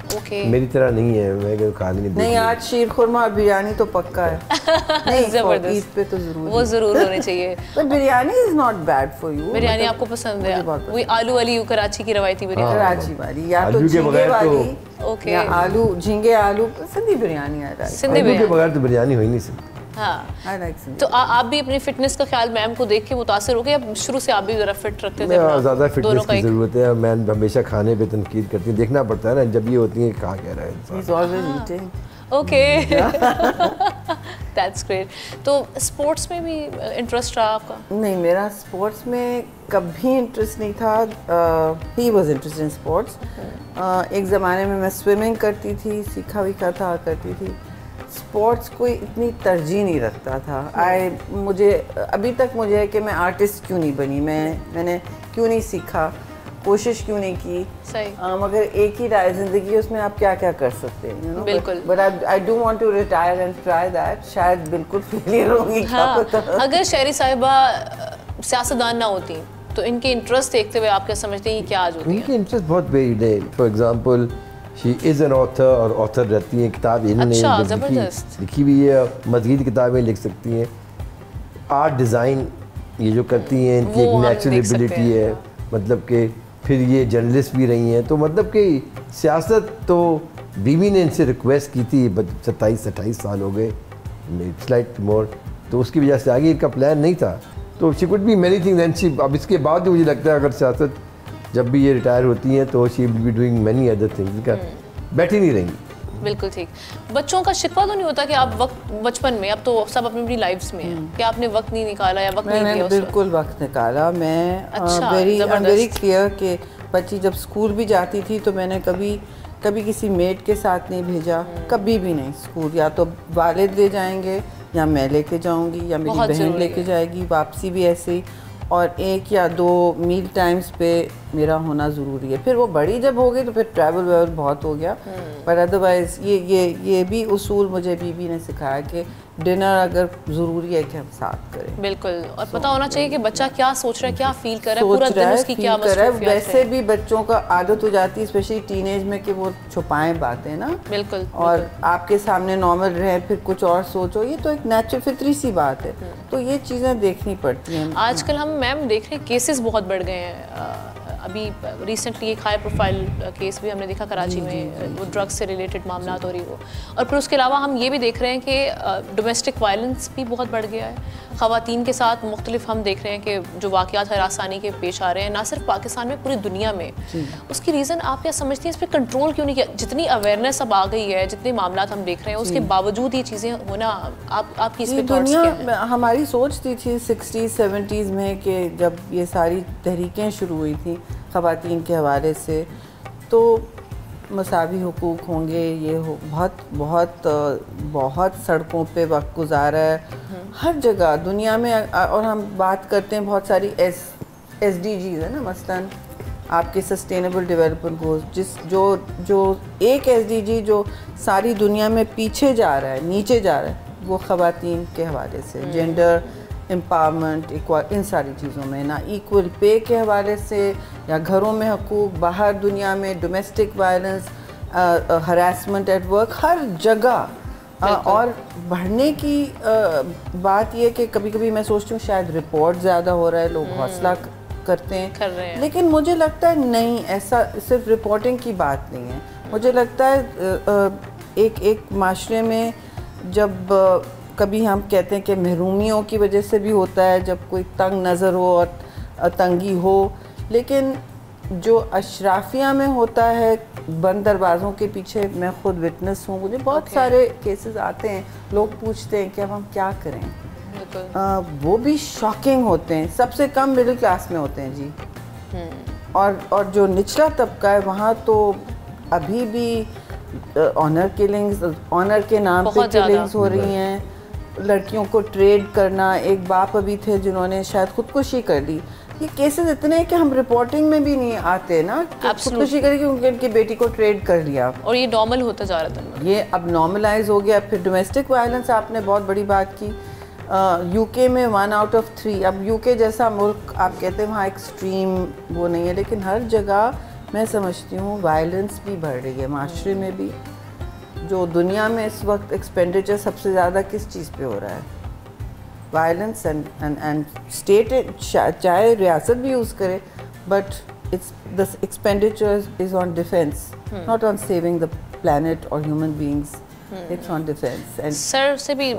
मेरी तरह नहीं है मैं खा नहीं। आज शीर खुरमा और बिरयानी तो पक्का है। नहीं, ईद पे तो जरूर वो जरूर होनी चाहिए। पर biryani is not bad for you. Biryani आपको पसंद है? वही आलू वाली, कराची की रवायती बिरयानी, कराची वाली, या तो झींगे वाली, ओके, या आलू झींगे आलू, सिंधी बिरयानी आ रहा है, सिंधी बिरयानी के बगैर तो बिरयानी हो ही नहीं सकती। हाँ, तो आप भी अपनी फिटनेस का ख्याल मैम को देख के मुतासिर हो गए, अब शुरू से आप भी जरा फिट रखते थे? ज़्यादा फिटनेस की ज़रूरत है, मैं हमेशा खाने पे तनकीद करती हूँ, देखना पड़ता है ना जब ये होती है कहाँ कह रहा है इंसान। Okay, that's great. तो स्पोर्ट्स में भी इंटरेस्ट रहा आपका? नहीं, मेरा स्पोर्ट्स में कभी इंटरेस्ट नहीं था। He was interested in sports. एक ज़माने में मैं स्विमिंग करती थी, सीखा वीखा था, करती थी। स्पोर्ट्स कोई इतनी तरजीह नहीं रखता था। मुझे अभी तक मुझे है कि मैं आर्टिस्ट क्यों नहीं बनी, मैंने क्यों नहीं सीखा। कोशिश क्यों नहीं की? सही। मगर एक ही ज़िंदगी है, उसमें आप क्या क्या कर सकते हैं, you know? बिल्कुल। But I do want to retire and try that. शायद बिल्कुल फेलियर होगी, क्या पता। अगर शहरी साहिबा सियासतदान ना होती तो इनके इंटरेस्ट देखते हुए आप क्या समझते हैं कि क्या आज होती है? इनके इंटरेस्ट बहुत वेरिड है। For example she is an author, और ऑथर रहती हैं, किताब इन्होंने लिखी हुई है, मज़ीद किताबें लिख सकती हैं। आर्ट डिज़ाइन ये जो करती हैं, इनकी एक नेचुरल एबिलिटी है, मतलब कि फिर ये जर्नलिस्ट भी रही हैं। तो मतलब कि सियासत तो बीवी ने इनसे रिक्वेस्ट की थी, 27-28 साल हो गए, इट्स लाइक मोर, तो उसकी वजह से आगे इनका प्लान नहीं था। तो she could be many things and she, अब इसके बाद भी मुझे लगता है अगर सियासत जब भी ये रिटायर होती हैं तो she will be doing many other things, बैठी नहीं रहेंगी। बिल्कुल ठीक। बच्चों का शिकवा तो नहीं होता कि आप वक्त बचपन में, अब तो सब अपनी अपनी लाइफ्स में हैं, कि आपने वक्त नहीं निकाला या वक्त नहीं दिया? मैंने बिल्कुल वक्त निकाला। मैं वेरी क्लियर कि बच्ची जब स्कूल भी जाती थी तो मैंने कभी किसी मेड के साथ नहीं भेजा, कभी भी नहीं स्कूल। या तो वालिद ले जाएंगे या मैं लेके जाऊंगी या मेरी बहन लेके जाएगी, वापसी भी ऐसे ही। और 1 या 2 मील टाइम्स पे मेरा होना ज़रूरी है। फिर वो बड़ी जब हो गई तो फिर ट्रैवल वेवल बहुत हो गया, पर अदरवाइज़ ये भी उसूल मुझे बीबी ने सिखाया कि डिनर अगर ज़रूरी है कि हम साथ करें। बिल्कुल। और पता होना चाहिए कि बच्चा क्या सोच रहा है, क्या फील कर रहा है, पूरा दिन उसकी क्या मसरूफियत है। वैसे भी बच्चों का आदत हो जाती है स्पेशली टीनेज में कि वो छुपाएं बातें ना। बिल्कुल। और आपके सामने नॉर्मल रहे फिर कुछ और सोचो, ये तो एक नेचुरल फितरी सी बात है। तो ये चीज़ें देखनी पड़ती हैं। आजकल हम मैम देख रहे हैं केसेस बहुत बढ़ गए हैं। अभी रिसेंटली एक हाई प्रोफाइल केस भी हमने देखा कराची में, वो ड्रग्स से रिलेटेड मामला हो रही वो। और फिर उसके अलावा हम ये भी देख रहे हैं कि डोमेस्टिक वायलेंस भी बहुत बढ़ गया है। ख़वातीन के साथ मुख्तलिफ हम देख रहे हैं कि जो वाक़यात हरासानी के पेश आ रहे हैं, ना सिर्फ पाकिस्तान में, पूरी दुनिया में। उसकी रीज़न आप क्या समझती हैं? इस पर कंट्रोल क्यों नहीं किया? जितनी अवेयरनेस अब आ गई है, जितने मामला हम देख रहे हैं, उसके बावजूद ये चीज़ें होना, आपकी इस पर थॉट्स क्या हैं? हमारी सोच थी 60s-70s में कि जब ये सारी तहरीकें शुरू हुई थी ख़वातीन के हवाले से, तो मसावी हुकूक होंगे, ये हो बहुत बहुत बहुत सड़कों पे वक्त गुजारा है हर जगह दुनिया में। और हम बात करते हैं बहुत सारी SDGs है ना, मसलन आपके सस्टेनेबल डेवलपमेंट गोल्स, जो एक SDG जो सारी दुनिया में पीछे जा रहा है, नीचे जा रहा है, वो ख़वातीन के हवाले से, जेंडर एम्पावरमेंट, इन सारी चीज़ों में ना, इक्वल पे के हवाले से, या घरों में हकूक़, बाहर दुनिया में domestic violence, harassment at work, हर जगह। और बढ़ने की बात यह कि कभी कभी मैं सोचती हूँ शायद रिपोर्ट ज़्यादा हो रहा है, लोग हौसला करते हैं, लेकिन मुझे लगता है नहीं, ऐसा सिर्फ रिपोर्टिंग की बात नहीं है। मुझे लगता है एक माशरे में जब कभी हम कहते हैं कि महरूमियों की वजह से भी होता है, जब कोई तंग नज़र हो और तंगी हो, लेकिन जो अशराफिया में होता है बंद दरवाज़ों के पीछे, मैं खुद विटनेस हूँ, मुझे बहुत सारे केसेस आते हैं, लोग पूछते हैं कि अब हम क्या करें। वो भी शॉकिंग होते हैं। सबसे कम मिडिल क्लास में होते हैं जी, और जो निचला तबका है वहाँ तो अभी भी ऑनर किलिंग्स, ऑनर के नाम पे किलिंग्स हो रही हैं, लड़कियों को ट्रेड करना। एक बाप अभी थे जिन्होंने शायद खुदकुशी कर ली। ये केसेस इतने हैं कि हम रिपोर्टिंग में भी नहीं आते ना, खुदकुशी करी क्योंकि उनकी बेटी को ट्रेड कर लिया, और ये नॉर्मल होता जा रहा था, ये अब नॉर्मलाइज हो गया। फिर डोमेस्टिक वायलेंस, आपने बहुत बड़ी बात की। यूके में 1 out of 3, अब यूके जैसा मुल्क आप कहते हैं वहाँ एक्सट्रीम वो नहीं है, लेकिन हर जगह मैं समझती हूँ वायलेंस भी बढ़ रही है माशरे में भी। जो दुनिया में इस वक्त एक्सपेंडिचर सबसे ज़्यादा किस चीज़ पे हो रहा है? वायलेंस एंड स्टेट, चाहे रियासत भी यूज़ करे, but it's the expenditure is on defence, not on saving the planet और human beings, it's on defence. And sir से भी,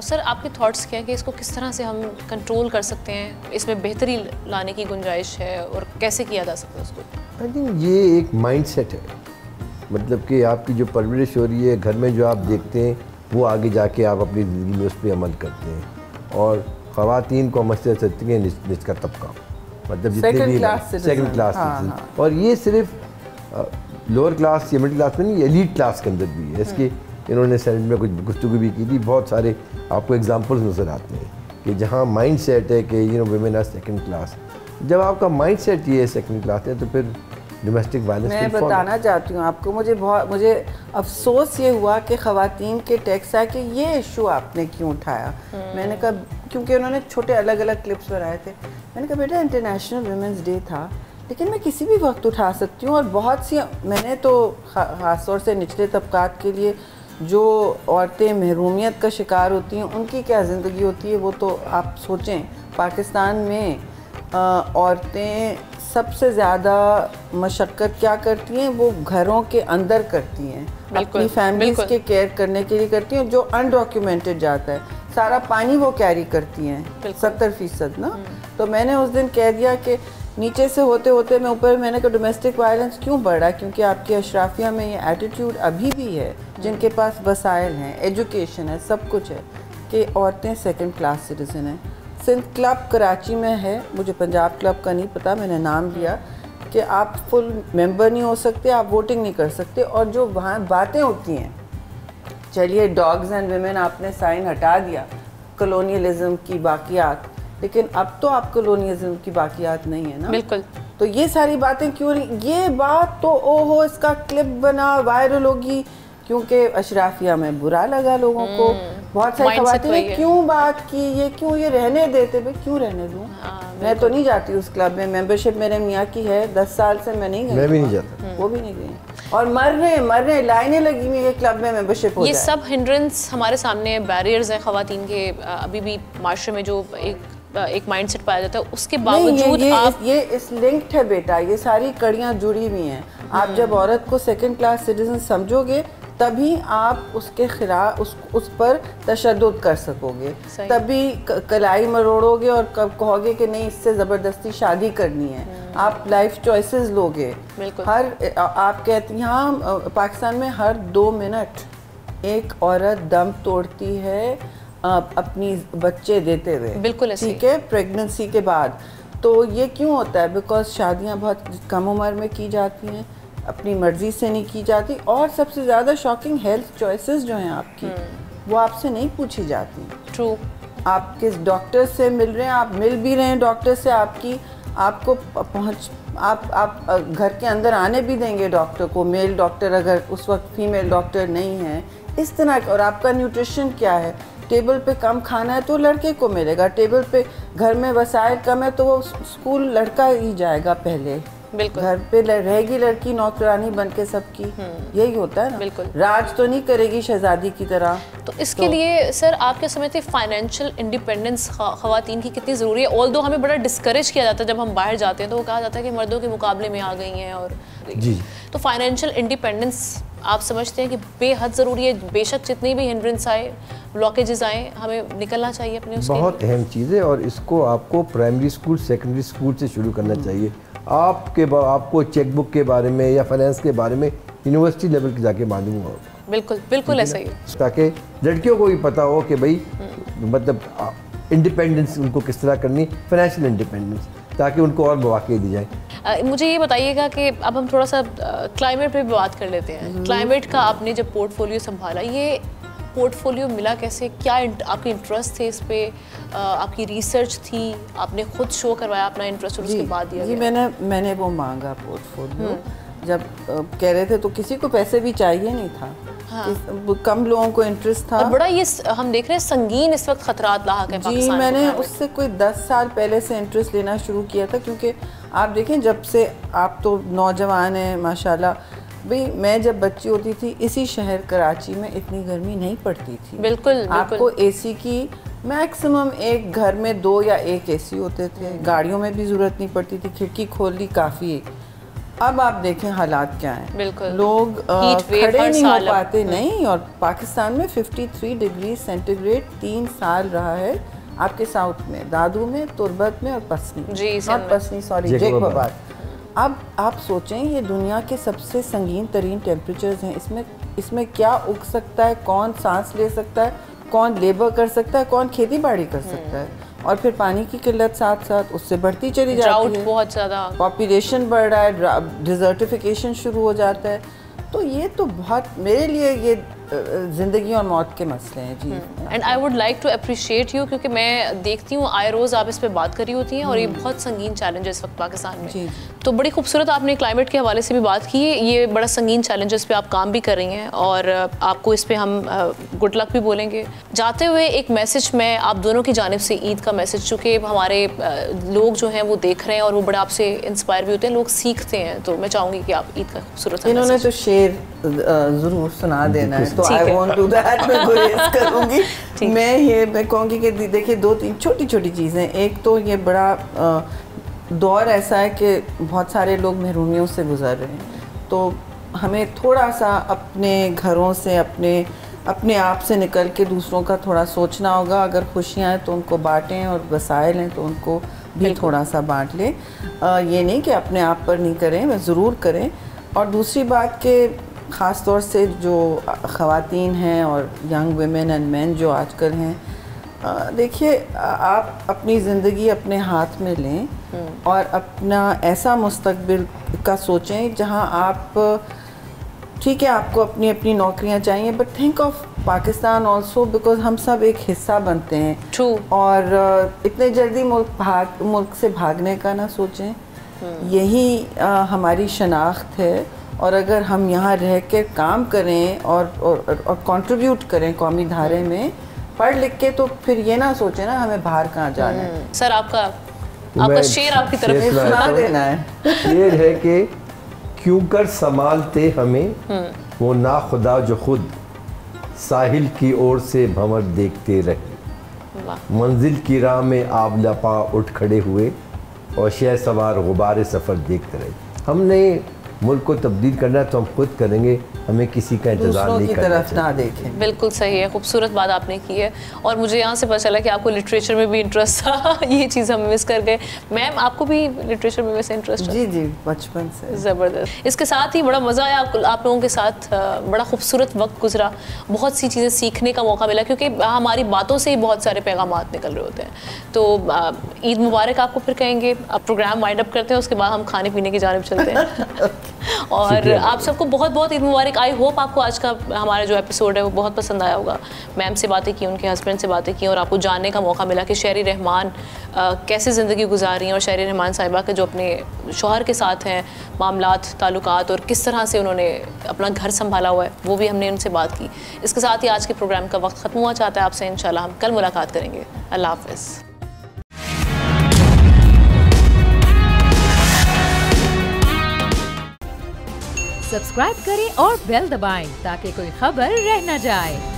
सर आपके थॉट्स क्या हैं कि इसको किस तरह से हम कंट्रोल कर सकते हैं, इसमें बेहतरी लाने की गुंजाइश है और कैसे किया जा सकता है उसको? आई थिंक ये एक माइंडसेट है, मतलब कि आपकी जो परवरिश हो रही है घर में, जो आप देखते हैं वो आगे जाके आप अपनी ज़िंदगी में उस पर अमल करते हैं। और ख़वातीन को मसले सकते हैं निचला तबका, मतलब जितने भी सेकंड क्लास, और ये सिर्फ लोअर क्लास या मिडिल क्लास में नहीं, एलीट क्लास के अंदर भी है। इसके इन्होंने सेनेट में कुछ गुफ्तगू भी की थी, बहुत सारे आपको एग्जांपल्स नज़र आते हैं कि जहाँ माइंड सेट है कि वीमेन आर सेकंड क्लास, जब आपका माइंड सेट ये सेकंड क्लास है तो फिर डोमेस्टिक वायलेंस मैं बताना चाहती हूँ आपको, मुझे अफसोस ये हुआ कि ख़वातीन के टैक्स आए कि ये इशू आपने क्यों उठाया। मैंने कहा क्योंकि उन्होंने छोटे अलग अलग क्लिप्स बनाए थे। मैंने कहा बेटा इंटरनेशनल वुमेंस डे था, लेकिन मैं किसी भी वक्त उठा सकती हूँ। और बहुत सी मैंने तो ख़ास तौर से निचले तबकात के लिए जो औरतें महरूमियत का शिकार होती हैं उनकी क्या ज़िंदगी होती है वो तो आप सोचें। पाकिस्तान में औरतें सबसे ज़्यादा मशक्क़त क्या करती हैं, वो घरों के अंदर करती हैं, अपनी फैमिलीज़ के केयर करने के लिए करती हैं, जो अनडॉक्यूमेंटेड जाता है। सारा पानी वो कैरी करती हैं 70% ना। तो मैंने उस दिन कह दिया कि नीचे से होते होते मैं ऊपर, मैंने कहा डोमेस्टिक वायलेंस क्यों बढ़ा, क्योंकि आपकी अशराफिया में ये एटीट्यूड अभी भी है, जिनके पास वसाइल हैं, एजुकेशन है, सब कुछ है, कि औरतें सेकंड क्लास सिटीज़न हैं। सिंध क्लब कराची में है, मुझे पंजाब क्लब का नहीं पता, मैंने नाम लिया कि आप फुल मेंबर नहीं हो सकते, आप वोटिंग नहीं कर सकते। और जो वहाँ बातें होती हैं, चलिए डॉग्स एंड विमेन आपने साइन हटा दिया, कॉलोनियलिज्म की बाकियात, लेकिन अब तो आप कॉलोनियलिज्म की बाकियात नहीं है ना। बिल्कुल। तो ये सारी बातें क्यों नहीं, ये बात तो ओहो इसका क्लिप बना वायरल होगी, क्योंकि अशराफिया में बुरा लगा लोगों को। बहुत सारी ख़वातीन ने क्यों बात की, ये क्यों, ये रहने देते, भाई क्यों रहने दूँ। मैं तो नहीं जाती उस क्लब में, मेंबरशिप मेरे मियाँ की है, 10 साल से मैं नहीं गई। मैं भी नहीं जाता, वो भी नहीं गई। और मर रहे लाइनें लगी हुई है क्लब में मेंबरशिप हो जाए। ये सब हिंड्रेंस हमारे सामने बैरियर्स हैं ख़वातीन के। अभी भी माशरे में जो एक माइंडसेट पाया जाता है, उसके बावजूद ये इस लिंक्ड है बेटा, ये सारी कड़ियाँ जुड़ी हुई हैं। आप जब औरत को सेकंड क्लास सिटीजन समझोगे तभी आप उसके खिलाफ उस पर तशद्दुद कर सकोगे, तभी कलाई मरोड़ोगे और कहोगे कि नहीं इससे ज़बरदस्ती शादी करनी है। आप लाइफ चॉइसेस लोगे। हर आप कहती हैं यहाँ पाकिस्तान में हर 2 मिनट एक औरत दम तोड़ती है अपनी बच्चे देते हुए। बिल्कुल ठीक है, प्रेगनेंसी के बाद। तो ये क्यों होता है? बिकॉज शादियाँ बहुत कम उम्र में की जाती हैं, अपनी मर्ज़ी से नहीं की जाती, और सबसे ज़्यादा शॉकिंग हेल्थ चॉइसेस जो हैं आपकी वो आपसे नहीं पूछी जाती। ट्रू। आप किस डॉक्टर से मिल रहे हैं, आप मिल भी रहे हैं डॉक्टर से, आपको पहुँच आप घर के अंदर आने भी देंगे डॉक्टर को, मेल डॉक्टर, अगर उस वक्त फीमेल डॉक्टर नहीं है इस तरह। और आपका न्यूट्रिशन क्या है, टेबल पे कम खाना है तो लड़के को मिलेगा, टेबल पे घर में वसाइल कम है तो वो स्कूल लड़का ही जाएगा पहले, घर पे रहेगी लड़की नौकरानी बन के सबकी। यही होता है ना। बिल्कुल। राज तो नहीं करेगी शहजादी की तरह। तो इसके लिए सर आप क्या समझते हैं फाइनेंशियल इंडिपेंडेंस ख़वातीन की कितनी ज़रूरी है? ऑल्दो हमें बड़ा डिस्करेज किया जाता है जब हम बाहर जाते हैं, तो वो कहा जाता है कि मर्दों के मुकाबले में आ गई हैं। और जी, तो फाइनेंशियल इंडिपेंडेंस आप समझते हैं कि बेहद ज़रूरी है? बेशक जितनी भी हिंड्रेंस आए, ब्लॉकेजेस आए, हमें निकलना चाहिए अपने उसके। बहुत अहम चीज़ है, और इसको आपको प्राइमरी स्कूल सेकेंडरी स्कूल से शुरू करना चाहिए। आपको चेकबुक के बारे में या फाइनेंस के बारे में यूनिवर्सिटी लेवल के जाके मालूम हो। बिल्कुल बिल्कुल ऐसा ही, ताकि लड़कियों को भी पता हो कि भाई मतलब इंडिपेंडेंस उनको किस तरह करनी, फाइनेंशियल इंडिपेंडेंस, ताकि उनको और मौके दी जाए। मुझे ये बताइएगा कि अब हम थोड़ा सा क्लाइमेट पे भी बात कर लेते हैं। क्लाइमेट का आपने जब पोर्टफोलियो संभाला, ये पोर्टफोलियो मिला कैसे? क्या आपके इंटरेस्ट थे इस पे? आपकी रिसर्च थी, आपने खुद शो करवाया अपना इंटरेस्ट और उसके बाद दिया जी गया? मैंने वो मांगा पोर्टफोलियो। जब कह रहे थे तो किसी को पैसे भी चाहिए नहीं था। हाँ। कम लोगों को इंटरेस्ट था। और बड़ा ये हम देख रहे हैं संगीन इस वक्त खतरात लाहक है पाकिस्तान को। मैंने उससे कोई 10 साल पहले से इंटरेस्ट लेना शुरू किया था, क्योंकि आप देखें जब से आप तो नौजवान हैं माशाल्लाह, भाई मैं जब बच्ची होती थी इसी शहर कराची में इतनी गर्मी नहीं पड़ती थी। बिल्कुल। आपको एसी की मैक्सिमम एक घर में 2 या 1 एसी होते थे, गाड़ियों में भी ज़रूरत नहीं पड़ती थी, खिड़की खोल ली काफ़ी। अब आप देखें हालात क्या हैं। बिल्कुल। लोग खड़े नहीं हो पाते। नहीं, और पाकिस्तान में 53 डिग्री सेंटीग्रेड 3 साल रहा है आपके साउथ में, दादू में, तुरबत में और पसनी, नॉट पसनी सॉरी, जेकोबाद। अब आप सोचें ये दुनिया के सबसे संगीन तरीन टेम्परेचर्स हैं, इसमें क्या उग सकता है, कौन सांस ले सकता है, कौन लेबर कर सकता है, कौन खेती बाड़ी कर सकता है। और फिर पानी की किल्लत साथ साथ उससे बढ़ती चली जाती है, बहुत ज़्यादा पॉपुलेशन बढ़ रहा है, डिजर्टिफिकेशन शुरू हो जाता है। तो ये तो बहुत मेरे लिए ये ज़िंदगी और मौत के मसले हैं जी। And I would like to appreciate you, क्योंकि मैं देखती हूँ आए रोज़ आप इस पे बात करी होती हैं और ये बहुत संगीन चैलेंज है इस वक्त पाकिस्तान में जी। तो बड़ी खूबसूरत आपने क्लाइमेट के हवाले से भी बात की है। ये बड़ा संगीन चैलेंज है, इस पे आप काम भी कर रही हैं और आपको इस पे हम गुड लक भी बोलेंगे। जाते हुए एक मैसेज मैं आप दोनों की जानिब से ईद का मैसेज, चूँकि हमारे लोग जो हैं वो देख रहे हैं और वो बड़ा आपसे इंस्पायर भी होते हैं, लोग सीखते हैं, तो मैं चाहूँगी कि आप ईद का खूबसूरत इन्होंने तो शेर ज़रूर सुना देना है, तो आई वॉन्ट टू दैट, मैं गुरेज करूँगी। मैं कहूँगी कि देखिए 2-3 छोटी छोटी चीज़ें। एक तो ये बड़ा दौर ऐसा है कि बहुत सारे लोग महरूमियों से गुजर रहे हैं, तो हमें थोड़ा सा अपने घरों से अपने आप से निकल के दूसरों का थोड़ा सोचना होगा। अगर खुशियाँ हैं तो उनको बांटें और वसाइल हैं तो उनको भी थोड़ा सा बांट लें। ये नहीं कि अपने आप पर नहीं करें, वह ज़रूर करें। और दूसरी बात कि ख़ास तौर से जो ख़वातीन हैं और यंग वुमेन एंड मेन जो आजकल हैं, देखिए आप अपनी ज़िंदगी अपने हाथ में लें और अपना ऐसा मुस्तकबिल का सोचें जहां आप, ठीक है आपको अपनी अपनी नौकरियां चाहिए, but think of Pakistan also, because हम सब एक हिस्सा बनते हैं। True. और इतने जल्दी मुल्क से भागने का ना सोचें, यही हमारी शनाख्त है। और अगर हम यहाँ रह कर काम करें और कंट्रीब्यूट करें कौमी धारे में पढ़ लिख के, तो फिर ये ना सोचें ना हमें बाहर कहाँ जाना है। सर आपका शेर आपकी तरफ शेर सुना देना है। शेर है कि क्यों कर संभालते हमें वो ना खुदा जो खुद साहिल की ओर से भंवर देखते रहे, मंजिल की राह में आबला पा उठ खड़े हुए और शह सवार गुबारे सफ़र देखते रहे। हमने मुल्क को तब्दील करना है तो हम खुद करेंगे, हमें किसी का इंतजार नहीं करना। दूसरों की तरफ ना देखें। बिल्कुल सही है, खूबसूरत बात आपने की है। और मुझे यहाँ से पता चला कि आपको लिटरेचर में भी इंटरेस्ट था। ये चीज़ हम मिस कर गए। मैम आपको भी लिटरेचर में वैसे इंटरेस्ट है? जी बचपन से। ज़बरदस्त। इसके साथ ही बड़ा मज़ा आया आप लोगों के साथ, बड़ा खूबसूरत वक्त गुजरा, बहुत सी चीज़ें सीखने का मौका मिला, क्योंकि हमारी बातों से ही बहुत सारे पैगामात निकल रहे होते हैं। तो ईद मुबारक आपको फिर कहेंगे। अब प्रोग्राम वाइंड अप करते हैं, उसके बाद हम खाने पीने की जानिब चलते हैं। और आप सबको बहुत बहुत ईद मुबारक। आई होप आपको आज का हमारा जो एपिसोड है वो बहुत पसंद आया होगा। मैम से बातें की, उनके हस्बैंड से बातें की और आपको जानने का मौका मिला कि शहरी रहमान कैसे ज़िंदगी गुजार रही हैं और शहरी रहमान साहिबा के जो अपने शौहर के साथ हैं मामलात ताल्लुकात और किस तरह से उन्होंने अपना घर संभाला हुआ है, वो भी हमने उनसे बात की। इसके साथ ही आज के प्रोग्राम का वक्त ख़त्म हुआ चाहता है। आपसे इंशाल्लाह हम कल मुलाकात करेंगे। अल्लाह हाफ़िज़। सब्सक्राइब करें और बेल दबाएं ताकि कोई खबर रह न जाए।